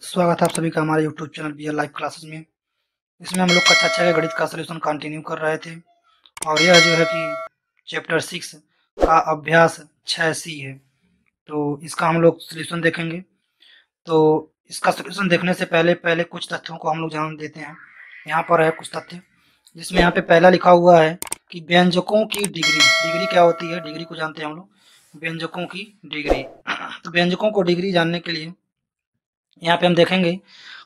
स्वागत है आप सभी का हमारे यूट्यूब चैनल बी लाइव क्लासेस में। इसमें हम लोग कक्षा 6 के गणित का सलूशन कंटिन्यू कर रहे थे और यह जो है कि चैप्टर 6 का अभ्यास 6C है। तो इसका हम लोग सलूशन देखेंगे। तो इसका सलूशन देखने से पहले पहले कुछ तथ्यों को हम लोग जान देते हैं। यहाँ पर है कुछ तथ्य, जिसमें यहाँ पे पहला लिखा हुआ है कि व्यंजकों की डिग्री। डिग्री क्या होती है? डिग्री को जानते हैं हम लोग, व्यंजकों की डिग्री। तो व्यंजकों को डिग्री जानने के लिए यहाँ पे हम देखेंगे,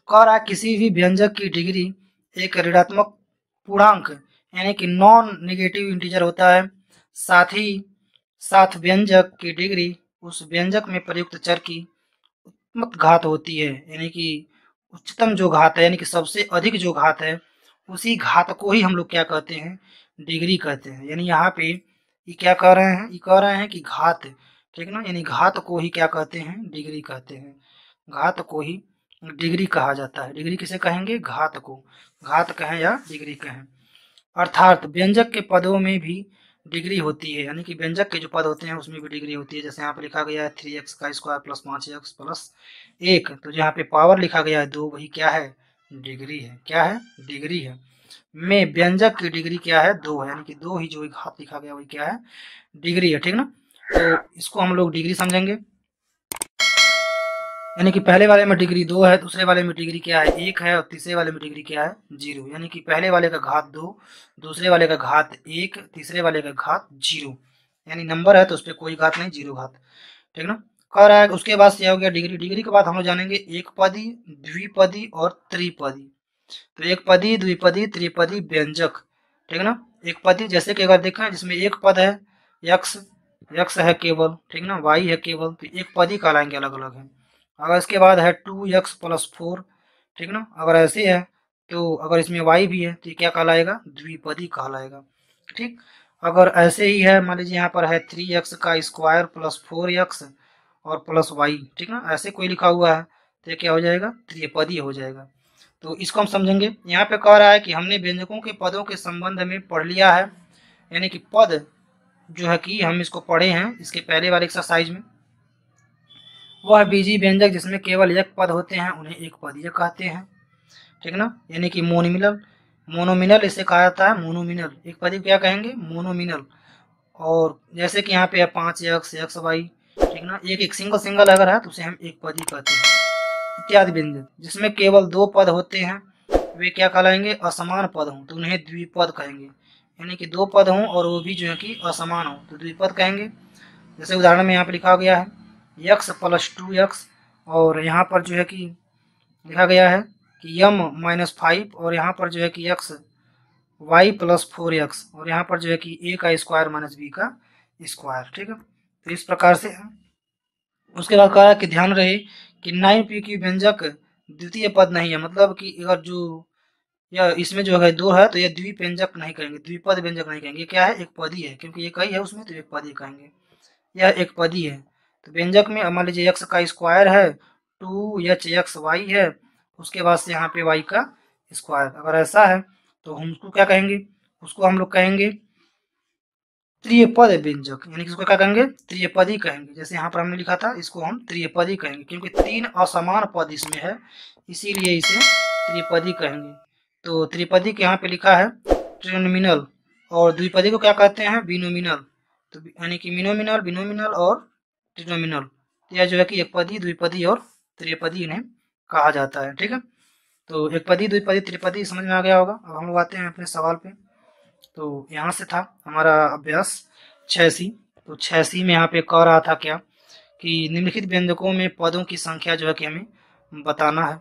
कह रहा है किसी भी व्यंजक की डिग्री एक ऋणात्मक पूर्णांक यानी कि नॉन नेगेटिव इंटीजर होता है। साथ ही साथ व्यंजक की डिग्री उस व्यंजक में प्रयुक्त चर की उच्चतम घात होती है, यानी कि उच्चतम जो घात है यानी कि सबसे अधिक जो घात है उसी घात को ही हम लोग क्या कहते हैं? डिग्री कहते हैं। यानी यहाँ पे ये क्या कह रहे हैं? ये कह रहे हैं कि घात, ठीक ना, यानी घात को ही क्या कहते हैं? डिग्री कहते हैं। घात को ही डिग्री कहा जाता है। डिग्री किसे कहेंगे? घात को। घात कहें या डिग्री कहें। अर्थात व्यंजक के पदों में भी डिग्री होती है, यानी कि व्यंजक के जो पद होते हैं उसमें भी डिग्री होती है। जैसे यहाँ पे लिखा गया है 3x का स्क्वायर प्लस 5x प्लस 1, तो यहाँ पे पावर लिखा गया है 2, वही क्या है? डिग्री है। क्या है? डिग्री है। में व्यंजक की डिग्री क्या है? 2 है, यानी कि 2 ही जो घात लिखा गया वही क्या है? डिग्री है, ठीक ना। तो इसको हम लोग डिग्री समझेंगे। यानी कि पहले वाले में डिग्री 2 है, दूसरे वाले में डिग्री क्या है? 1 है, और तीसरे वाले में डिग्री क्या है? 0। यानी कि पहले वाले का घात 2, दूसरे वाले का घात 1, तीसरे वाले का घात 0। यानी नंबर है तो उस पर कोई घात नहीं, 0 घात, ठीक ना। कह रहा है उसके बाद से हो गया डिग्री। डिग्री के बाद हम लोग जानेंगे एक पदी, द्विपदी और त्रिपदी। तो एक पदी, द्विपदी, त्रिपदी व्यंजक, ठीक ना। एक पदी जैसे कि अगर देखें जिसमें एक पद है, यक्स, यक्स है केवल, ठीक ना, वाई है केवल, तो एक पदी कहलाएंगे, अलग अलग है। अगर इसके बाद है 2x प्लस 4, ठीक ना, अगर ऐसे है तो अगर इसमें y भी है तो ये क्या कहलाएगा? द्विपदी कहलाएगा, ठीक। अगर ऐसे ही है, मान लीजिए यहाँ पर है 3x का स्क्वायर प्लस 4x और प्लस y, ठीक ना, ऐसे कोई लिखा हुआ है तो ये क्या हो जाएगा? त्रिपदी हो जाएगा। तो इसको हम समझेंगे। यहाँ पे कह रहा है कि हमने व्यंजकों के पदों के संबंध में पढ़ लिया है, यानी कि पद जो है कि हम इसको पढ़े हैं इसके पहले वाले एक्सरसाइज में। वह बीजी व्यंजक जिसमें केवल एक पद होते हैं उन्हें एक पदीय कहते हैं, ठीक ना, यानी कि मोनोमिनल। मोनोमिनल इसे कहा जाता है, मोनोमिनल। एक पदी क्या कहेंगे? मोनोमिनल। और जैसे कि यहाँ पे है 5x, एक्स वाई, ठीक ना, एक एक सिंगल सिंगल अगर है तो उसे हम एक पदी कहते हैं। इत्यादि व्यंजक जिसमें केवल 2 पद होते हैं वे क्या कहलाएंगे? असमान पद हों तो उन्हें द्विपद कहेंगे, यानी कि 2 पद हों और वो भी जो है कि असमान हो तो द्विपद कहेंगे। जैसे उदाहरण में यहाँ पे लिखा गया है x प्लस 2x, और यहाँ पर जो है कि लिखा गया है कि m माइनस 5, और यहाँ पर जो है कि x y प्लस 4x, और यहाँ पर जो है कि a का स्क्वायर माइनस b का स्क्वायर, ठीक है। तो इस प्रकार से है। उसके बाद कहा कि ध्यान रहे कि 9p की व्यंजक द्वितीय पद नहीं है, मतलब कि अगर जो यह इसमें जो है 2 है तो यह द्विव्यंजक नहीं कहेंगे, द्विपद व्यंजक नहीं कहेंगे। क्या है? एक पदी है, क्योंकि ये कई है उसमें तो एक पदी कहेंगे। यह एक पदी है। तो व्यंजक में मान लीजिए x का स्क्वायर है, 2hxy है, उसके बाद से यहाँ पे y का स्क्वायर, अगर ऐसा है तो हम उसको क्या कहेंगे? उसको हम लोग कहेंगे त्रिपद व्यंजक, यानी कि इसको क्या कहेंगे? त्रिपदी कहेंगे। जैसे यहाँ पर हमने लिखा था इसको हम त्रिपदी कहेंगे, क्योंकि 3 असमान पद इसमें है इसीलिए इसे त्रिपदी कहेंगे। तो त्रिपदी के यहाँ पे लिखा है ट्रिनोमिनल, और द्विपदी को क्या कहते हैं? बिनोमिनल। तो यानी कि मिनोमिनल, बिनोमिनल और ट्रिनोमिनल, यह जो है कि एक पदी, द्विपदी और त्रिपदी इन्हें कहा जाता है, ठीक है। तो एक पदी, द्विपदी, त्रिपदी समझ में आ गया होगा। अब हम लोग आते हैं अपने सवाल पे। तो यहाँ से था हमारा अभ्यास 6C। तो 6C में यहाँ पे कह रहा था क्या कि निम्नलिखित व्यंजकों में पदों की संख्या जो है कि हमें बताना है।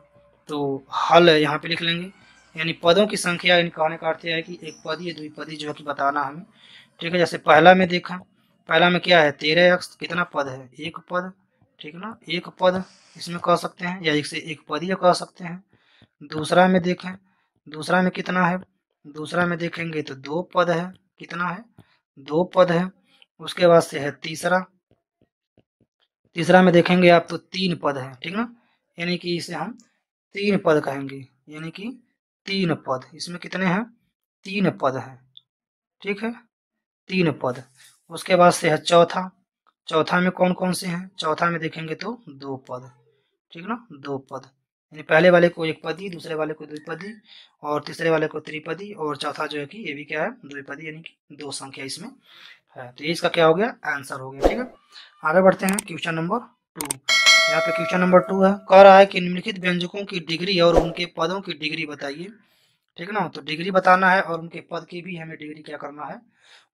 तो हल यहाँ पे लिख लेंगे, यानी पदों की संख्या, इन कहने का अर्थ है कि एक पदी द्विपदी जो है कि बताना हमें, ठीक है। जैसे पहला में देखा, पहला में क्या है? 13x, कितना पद है? एक पद, ठीक ना, एक पद इसमें कह सकते हैं, या एक से एक पदीय कह सकते हैं। दूसरा में देखें, दूसरा में कितना है? दूसरा में देखेंगे तो 2 पद है, कितना है? 2 पद है। उसके बाद से है तीसरा, तीसरा में देखेंगे आप तो 3 पद है, ठीक ना, यानी कि इसे हम 3 पद कहेंगे, यानी कि 3 पद। इसमें कितने हैं? 3 पद हैं, ठीक है, 3 पद। उसके बाद से है चौथा, चौथा में कौन कौन से हैं? चौथा में देखेंगे तो 2 पद, ठीक ना, 2 पद। यानी पहले वाले को एक पदी, दूसरे वाले को द्विपदी और तीसरे वाले को त्रिपदी और चौथा जो है कि ये भी क्या है द्विपदी, यानी कि 2 संख्या इसमें है। तो ये इसका क्या हो गया आंसर हो गया। ठीक है, आगे बढ़ते हैं क्वेश्चन नंबर 2। यहाँ पे क्वेश्चन नंबर 2 है, कह रहा है कि निम्नलिखित व्यंजकों की डिग्री और उनके पदों की डिग्री बताइए। ठीक है ना, तो डिग्री बताना है और उनके पद की भी हमें डिग्री क्या करना है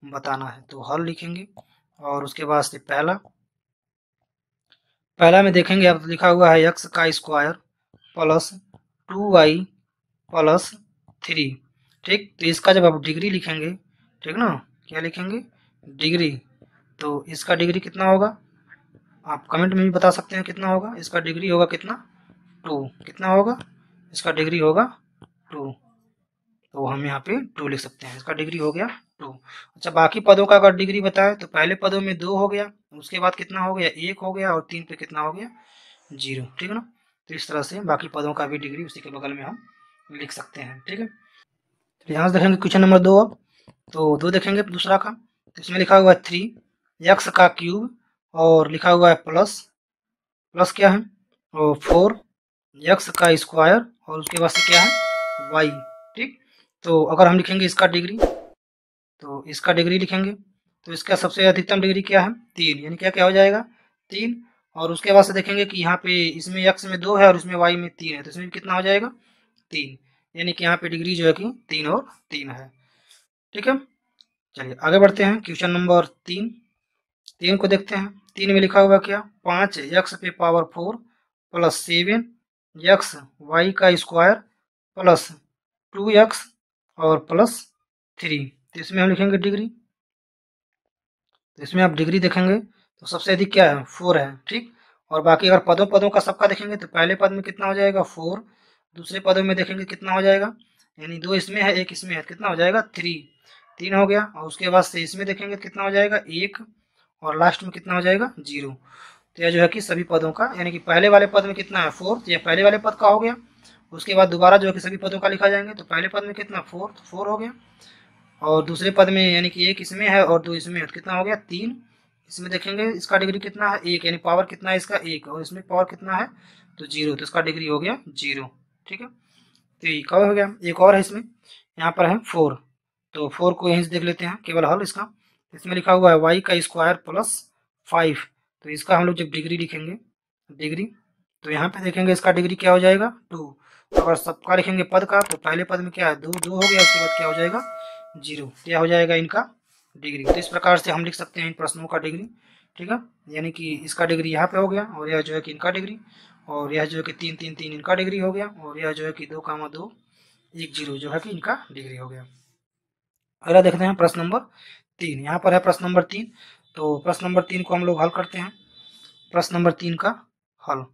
बताना है। तो हल लिखेंगे और उसके बाद से पहला में देखेंगे अब लिखा हुआ है x का स्क्वायर प्लस 2y प्लस 3। ठीक, तो इसका जब आप डिग्री लिखेंगे, ठीक ना, क्या लिखेंगे डिग्री, तो इसका डिग्री कितना होगा आप कमेंट में भी बता सकते हैं कितना होगा। इसका डिग्री होगा कितना 2, कितना होगा इसका डिग्री होगा 2, तो हम यहाँ पे 2 लिख सकते हैं, इसका डिग्री हो गया 2। अच्छा, बाकी पदों का अगर डिग्री बताए तो पहले पदों में 2 हो गया, उसके बाद कितना हो गया 1 हो गया और 3 पे कितना हो गया 0। ठीक है ना, तो इस तरह से बाकी पदों का भी डिग्री उसी के बगल में हम लिख सकते हैं। ठीक है, तो यहाँ से देखेंगे क्वेश्चन नंबर 2। अब तो 2 देखेंगे दूसरा का, तो इसमें लिखा हुआ है 3 x का क्यूब और लिखा हुआ है प्लस प्लस क्या है और 4 x का स्क्वायर और उसके बाद से क्या है y। ठीक, तो अगर हम लिखेंगे इसका डिग्री, तो इसका डिग्री लिखेंगे तो इसका सबसे अधिकतम डिग्री क्या है 3, यानी क्या क्या हो जाएगा 3। और उसके बाद से देखेंगे कि यहाँ पे इसमें x में 2 है और इसमें y में 3 है, तो इसमें कितना हो जाएगा 3, यानी कि यहाँ पे डिग्री जो है कि 3 और 3 है। ठीक है, चलिए आगे बढ़ते हैं क्वेश्चन नंबर 3 को देखते हैं। 3 में लिखा हुआ क्या 5 x पे पावर 4 प्लस 7 x y का स्क्वायर प्लस 2x और प्लस 3। तो इसमें हम लिखेंगे डिग्री, तो इसमें आप डिग्री देखेंगे तो सबसे अधिक क्या है 4 है। ठीक, और बाकी अगर पदों पदों का सबका देखेंगे तो पहले पद में कितना हो जाएगा 4, दूसरे पदों में देखेंगे कितना हो जाएगा, यानी 2 इसमें है 1 इसमें है, कितना हो जाएगा 3 हो गया। और उसके बाद से इसमें देखेंगे कितना हो जाएगा 1 और लास्ट में कितना हो जाएगा 0। तो यह जो है कि सभी पदों का, यानी कि पहले वाले पद में कितना है 4, तो यह पहले वाले पद का हो गया। उसके बाद दोबारा जो है कि सभी पदों का लिखा जाएंगे, तो पहले पद में कितना 4, तो 4 हो गया। और दूसरे पद में यानी कि 1 इसमें है और 2 इसमें है, तो कितना हो गया 3। इसमें देखेंगे इसका डिग्री कितना है 1, यानी पावर कितना है इसका 1 और इसमें पावर कितना है तो 0, तो इसका डिग्री हो गया 0। ठीक है, तो ये कवर हो गया। एक और है इसमें, यहाँ पर है 4, तो 4 को यहीं से देख लेते हैं केवल हल इसका। इसमें लिखा हुआ है y का स्क्वायर प्लस 5, तो इसका हम लोग जब डिग्री लिखेंगे डिग्री, तो यहाँ पे देखेंगे इसका डिग्री क्या हो जाएगा 2। अगर सबका लिखेंगे पद का, तो पहले पद में क्या है 2 हो गया, उसके बाद क्या हो जाएगा 0, क्या हो जाएगा इनका डिग्री। तो इस प्रकार से हम लिख सकते हैं इन प्रश्नों का डिग्री। ठीक है, यानी कि इसका डिग्री यहाँ पे हो गया और यह जो है कि इनका डिग्री, और यह जो है कि 3 3 3 इनका डिग्री हो गया, और यह जो है कि 2 2 1 0 जो है कि इनका डिग्री हो गया। अगला देखते हैं प्रश्न नंबर 3। यहाँ पर है प्रश्न नंबर 3, तो प्रश्न नंबर 3 को हम लोग हल करते हैं। प्रश्न नंबर 3 का हल,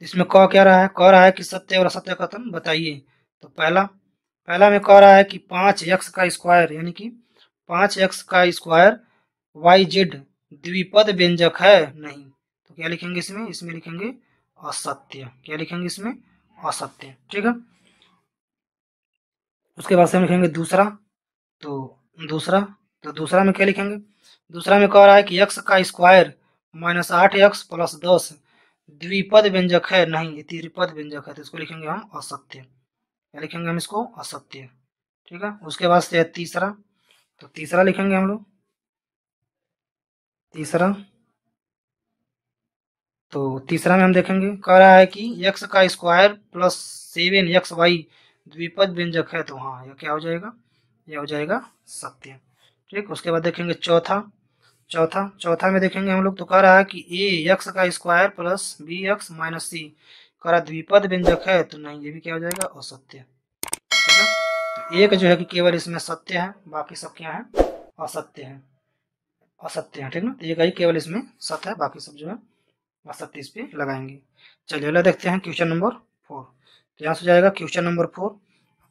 इसमें क्या रहा है, कह रहा है कि सत्य और असत्य कथन बताइए। तो पहला में कह रहा है कि 5x का स्क्वायर, यानी कि 5x का स्क्वायर yz द्विपद व्यंजक है नहीं, तो क्या लिखेंगे इसमें लिखेंगे असत्य। क्या लिखेंगे इसमें असत्य। ठीक है, उसके बाद से हम लिखेंगे दूसरा, तो दूसरा में क्या लिखेंगे, दूसरा में कह रहा है कि x का स्क्वायर -8x प्लस 10 द्विपद व्यंजक है नहीं, ये त्रिपद व्यंजक है, तो इसको लिखेंगे हम असत्य। क्या लिखेंगे हम इसको असत्य। ठीक है, उसके बाद से तीसरा, तो तीसरा लिखेंगे हम लोग तीसरा, तो तीसरा में हम देखेंगे कह रहा है कि x का स्क्वायर प्लस 7xy द्विपद व्यंजक है, तो हाँ यह क्या हो जाएगा, यह हो जाएगा सत्य। ठीक, उसके बाद देखेंगे चौथा में देखेंगे हम लोग, तो कह रहा है कि a x का square plus bx minus c कह रहा द्विपद व्यंजक है, तो नहीं ये भी क्या हो जाएगा असत्य। ठीक है, तो एक जो है कि केवल इसमें सत्य है, बाकी सब क्या है असत्य है, ठीक ना, तो एक ही केवल इसमें सत्य है, बाकी सब जो है असत्य इस पे लगाएंगे। चलिए अगला देखते हैं क्वेश्चन नंबर 4। तो यहाँ से जाएगा क्वेश्चन नंबर 4।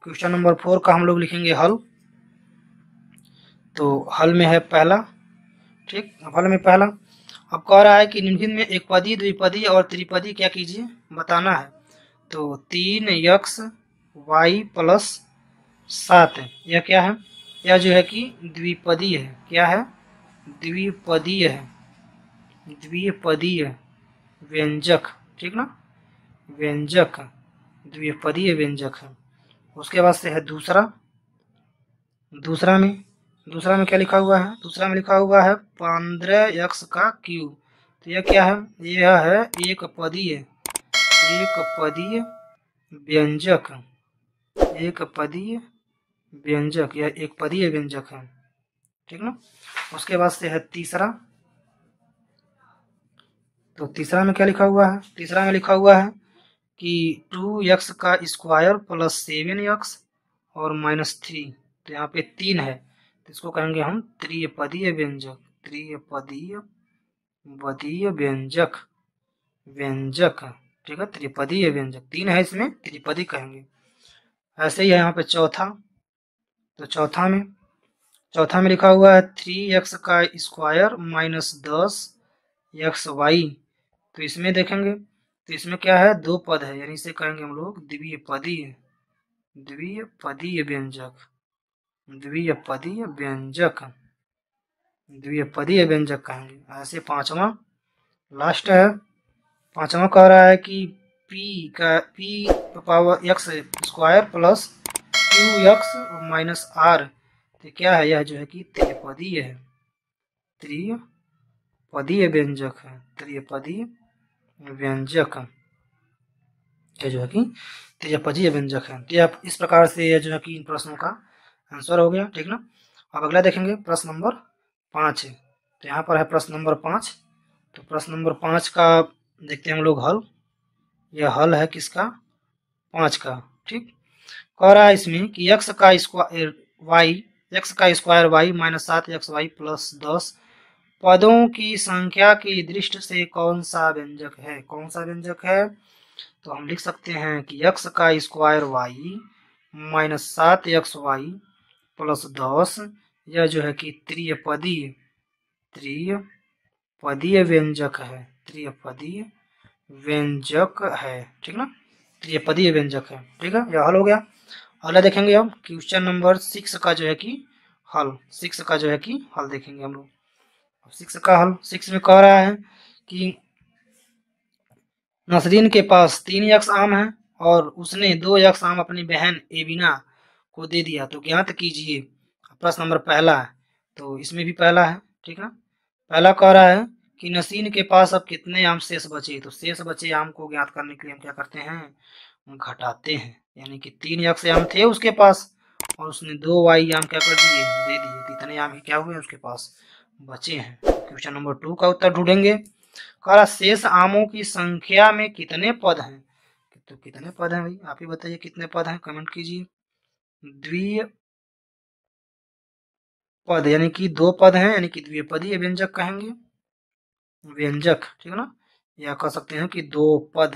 क्वेश्चन नंबर 4 का हम लोग लिखेंगे हल, तो हल में है पहला। ठीक, हल में पहला अब कह रहा है कि निम्नलिखित में एक पदी द्विपदी और त्रिपदी क्या कीजिए बताना है। तो 3x y प्लस 7 यह क्या है, यह जो है कि द्विपदी है। क्या है द्विपदीय है, द्विपदीय व्यंजक। ठीक ना, व्यंजक द्विपदीय व्यंजक है। उसके बाद से है दूसरा। दूसरा में क्या लिखा हुआ है? दूसरा में लिखा हुआ है 15x का क्यूब। तो यह क्या है? यह है एक पदीय व्यंजक। एक पदीय व्यंजक, यह एक पदीय व्यंजक है, ठीक ना। उसके बाद से है तीसरा। तो तीसरा में क्या लिखा हुआ है? तीसरा में लिखा हुआ है कि 2x का स्क्वायर प्लस 7x और -3। तो यहाँ पे 3 है, तो इसको कहेंगे हम त्रिपदीय व्यंजक। त्रिपदीय व्यंजक, ठीक है। त्रिपदीय व्यंजक 3 है, इसमें त्रिपदी कहेंगे। ऐसे ही है यहाँ पे चौथा। तो चौथा में लिखा हुआ है 3x का स्क्वायर -10xy। तो इसमें देखेंगे तो इसमें क्या है? 2 पद है, यानी इसे कहेंगे हम लोग द्विपदीय व्यंजक। द्विपदीय व्यंजक कहेंगे। ऐसे पांचवा लास्ट है। पांचवा कह रहा है कि p power x square plus qx minus r। तो क्या है? यह जो है कि त्रिपदीय है, त्रिपदीय व्यंजक है। त्रिपदीय व्यंजक ये जो है कि त्रिपदीय व्यंजक है। तो आप इस प्रकार से ये जो है कि इन प्रश्नों का आंसर हो गया, ठीक ना। अब अगला देखेंगे प्रश्न नंबर 5 है। तो यहाँ पर है प्रश्न नंबर 5। तो प्रश्न नंबर 5 का देखते हैं हम लोग हल। यह हल है किसका? 5 का, ठीक। कह रहा है इसमें कि x का square y minus 7xy plus 10 पदों की संख्या की दृष्टि से कौन सा व्यंजक है? कौन सा व्यंजक है? तो हम लिख सकते हैं कि x का square y minus 7xy plus 10, यह जो है कि त्रिपदीय व्यंजक है। त्रिपदीय व्यंजक है, ठीक ना। त्रिपदीय व्यंजक है, ठीक है। यह हल हो गया। अगला देखेंगे अब क्वेश्चन नंबर 6 का जो है कि हल। 6 का जो है कि हल देखेंगे हम लोग। 6 का हल। 6 में कह रहा है कि नसरीन के पास 3x आम है और उसने 2x आम अपनी बहन एबिना को दे दिया, तो ज्ञात कीजिए। प्रश्न नंबर पहला है, तो इसमें भी पहला है, ठीक ना। पहला कह रहा है कि नसीन के पास अब कितने आम शेष बचे। तो शेष बचे आम को ज्ञात करने के लिए हम क्या करते हैं? घटाते हैं, यानी कि 3x आम थे उसके पास और उसने 2y आम क्या कर दिए? दे दिए। तो इतने आम ही क्या हुए? उसके पास बचे हैं। क्वेश्चन नंबर 2 का उत्तर ढूंढेंगे। कह रहा शेष आमों की संख्या में कितने पद हैं? तो कितने पद हैं भाई? आप ही बताइए कितने पद हैं, कमेंट कीजिए। द्विपद यानी कि 2 पद हैं, यानी कि द्विपदीय व्यंजक कहेंगे। व्यंजक, ठीक है ना। या कह सकते हैं कि 2 पद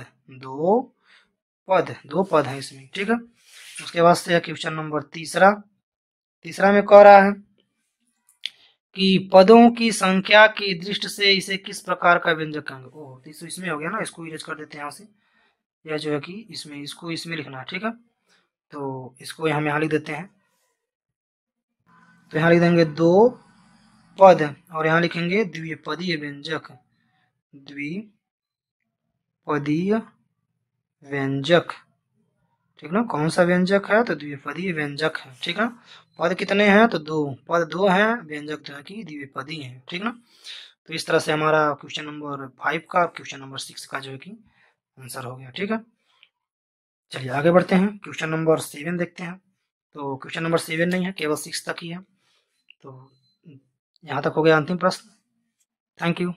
हैं इसमें, ठीक है। उसके बाद से क्वेश्चन नंबर तीसरा में कह रहा है कि पदों की संख्या की दृष्टि से इसे किस प्रकार का व्यंजक कहेंगे। ओह, तो इसमें हो गया ना, इसको इरेज कर देते हैं यहाँ से। यह जो है कि इसमें लिखना है, ठीक है। तो इसको यहाँ लिख देते हैं। तो यहाँ लिख देंगे 2 पद और यहाँ लिखेंगे द्विपदीय व्यंजक। द्विपदीय व्यंजक, ठीक ना। कौन सा व्यंजक है? तो द्विपदीय व्यंजक है, ठीक है। पद कितने हैं? तो 2 पद, 2 हैं। व्यंजक जो है कि द्विपदी है, ठीक ना। तो इस तरह से हमारा क्वेश्चन नंबर 5 का, क्वेश्चन नंबर 6 का जो है कि आंसर हो गया, ठीक है। चलिए आगे बढ़ते हैं। क्वेश्चन नंबर 7 देखते हैं। तो क्वेश्चन नंबर 7 नहीं है, केवल 6 तक ही है। तो यहाँ तक हो गया अंतिम प्रश्न। Thank you.